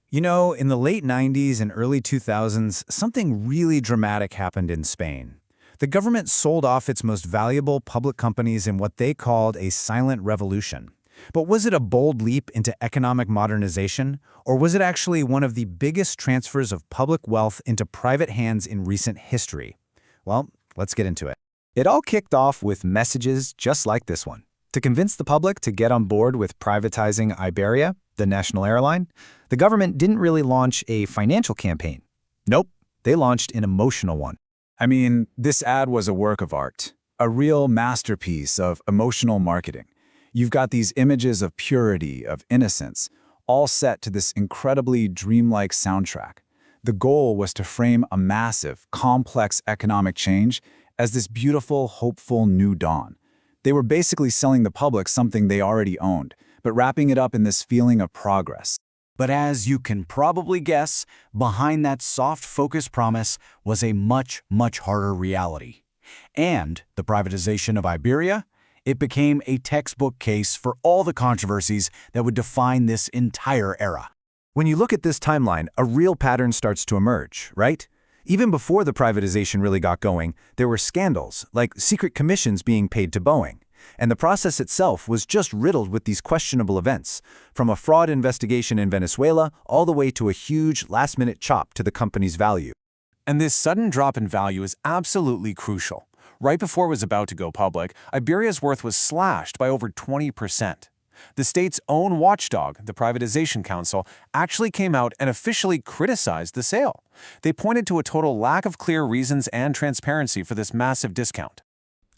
You know, in the late 90s and early 2000s, something really dramatic happened in Spain. The government sold off its most valuable public companies in what they called a silent revolution. But was it a bold leap into economic modernization, or was it actually one of the biggest transfers of public wealth into private hands in recent history? Well, let's get into it. It all kicked off with messages just like this one. To convince the public to get on board with privatizing Iberia, the national airline, the government didn't really launch a financial campaign. Nope, they launched an emotional one. I mean, this ad was a work of art, a real masterpiece of emotional marketing. You've got these images of purity, of innocence, all set to this incredibly dreamlike soundtrack. The goal was to frame a massive, complex economic change as this beautiful, hopeful new dawn. They were basically selling the public something they already owned, but wrapping it up in this feeling of progress. But as you can probably guess, behind that soft focus promise was a much, much harder reality. And the privatization of Iberia, it became a textbook case for all the controversies that would define this entire era. When you look at this timeline, a real pattern starts to emerge, right? Even before the privatization really got going, there were scandals, like secret commissions being paid to Boeing. And the process itself was just riddled with these questionable events, from a fraud investigation in Venezuela all the way to a huge last-minute chop to the company's value. And this sudden drop in value is absolutely crucial. Right before it was about to go public, Iberia's worth was slashed by over 20%. The state's own watchdog, the Privatization Council, actually came out and officially criticized the sale. They pointed to a total lack of clear reasons and transparency for this massive discount.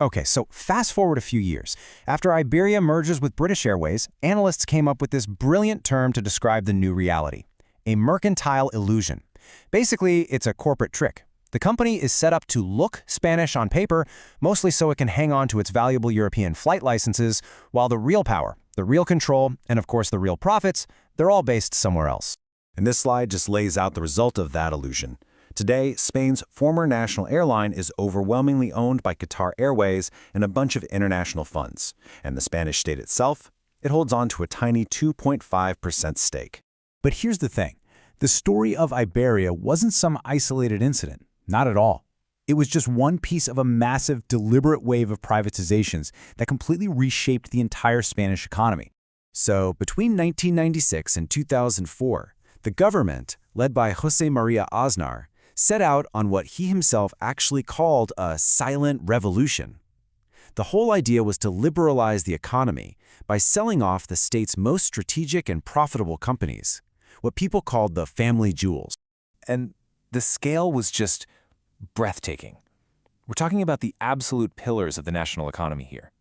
Okay, so fast forward a few years. After Iberia merges with British Airways, analysts came up with this brilliant term to describe the new reality: a mercantile illusion. Basically, it's a corporate trick. The company is set up to look Spanish on paper, mostly so it can hang on to its valuable European flight licenses, while the real power, the real control, and of course the real profits, they're all based somewhere else. And this slide just lays out the result of that illusion. Today, Spain's former national airline is overwhelmingly owned by Qatar Airways and a bunch of international funds. And the Spanish state itself, it holds on to a tiny 2.5% stake. But here's the thing. The story of Iberia wasn't some isolated incident. Not at all. It was just one piece of a massive, deliberate wave of privatizations that completely reshaped the entire Spanish economy. So, between 1996 and 2004, the government, led by José María Aznar, set out on what he himself actually called a silent revolution. The whole idea was to liberalize the economy by selling off the state's most strategic and profitable companies, what people called the family jewels. And the scale was just breathtaking. We're talking about the absolute pillars of the national economy here.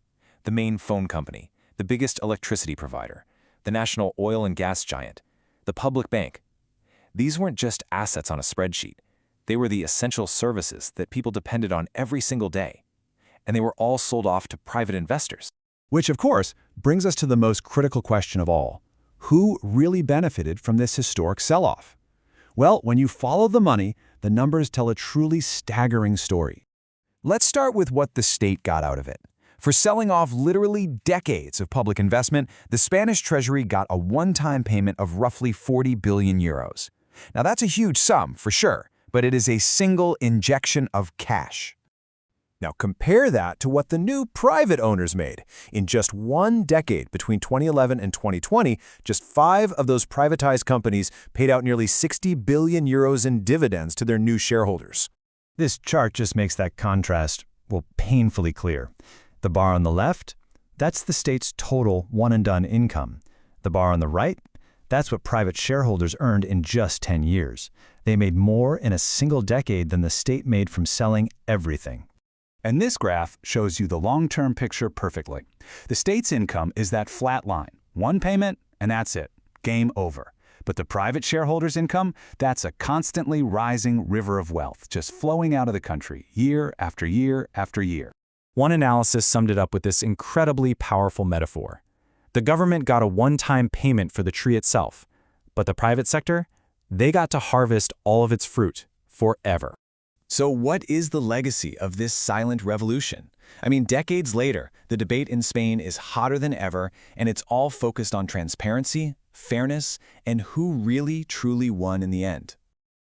The main phone company, the biggest electricity provider, the national oil and gas giant, the public bank. These weren't just assets on a spreadsheet. They were the essential services that people depended on every single day. And they were all sold off to private investors. Which, of course, brings us to the most critical question of all. Who really benefited from this historic sell-off? Well, when you follow the money, the numbers tell a truly staggering story. Let's start with what the state got out of it. For selling off literally decades of public investment, the Spanish treasury got a one-time payment of roughly 40 billion euros. Now that's a huge sum, for sure, but it is a single injection of cash. Now compare that to what the new private owners made. In just one decade, between 2011 and 2020, just 5 of those privatized companies paid out nearly 60 billion euros in dividends to their new shareholders. This chart just makes that contrast, well, painfully clear. The bar on the left, that's the state's total one-and-done income. The bar on the right, that's what private shareholders earned in just 10 years. They made more in a single decade than the state made from selling everything. And this graph shows you the long-term picture perfectly. The state's income is that flat line. One payment, and that's it. Game over. But the private shareholders' income, that's a constantly rising river of wealth, just flowing out of the country, year after year after year. One analysis summed it up with this incredibly powerful metaphor. The government got a one-time payment for the tree itself, but the private sector, they got to harvest all of its fruit forever. So what is the legacy of this silent revolution? I mean, decades later, the debate in Spain is hotter than ever, and it's all focused on transparency, fairness, and who really truly won in the end.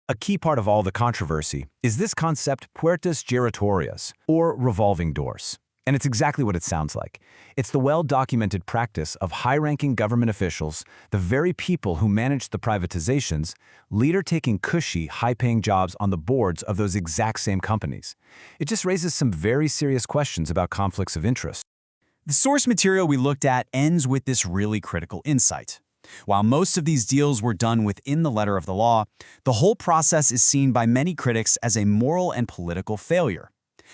A key part of all the controversy is this concept puertas giratorias, or revolving doors. And it's exactly what it sounds like. It's the well-documented practice of high-ranking government officials, the very people who managed the privatizations, later taking cushy, high-paying jobs on the boards of those exact same companies. It just raises some very serious questions about conflicts of interest. The source material we looked at ends with this really critical insight. While most of these deals were done within the letter of the law, the whole process is seen by many critics as a moral and political failure.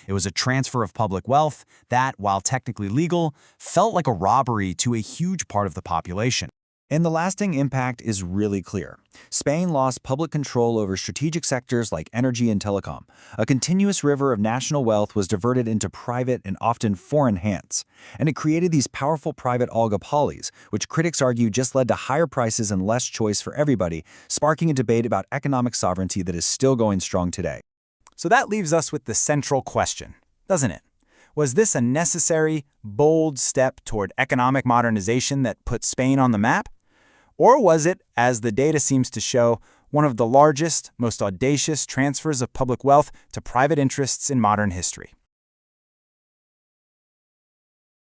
It was a transfer of public wealth that, while technically legal, felt like a robbery to a huge part of the population. And the lasting impact is really clear. Spain lost public control over strategic sectors like energy and telecom. A continuous river of national wealth was diverted into private and often foreign hands. And it created these powerful private oligopolies, which critics argue just led to higher prices and less choice for everybody, sparking a debate about economic sovereignty that is still going strong today. So that leaves us with the central question, doesn't it? Was this a necessary, bold step toward economic modernization that put Spain on the map? Or was it, as the data seems to show, one of the largest, most audacious transfers of public wealth to private interests in modern history?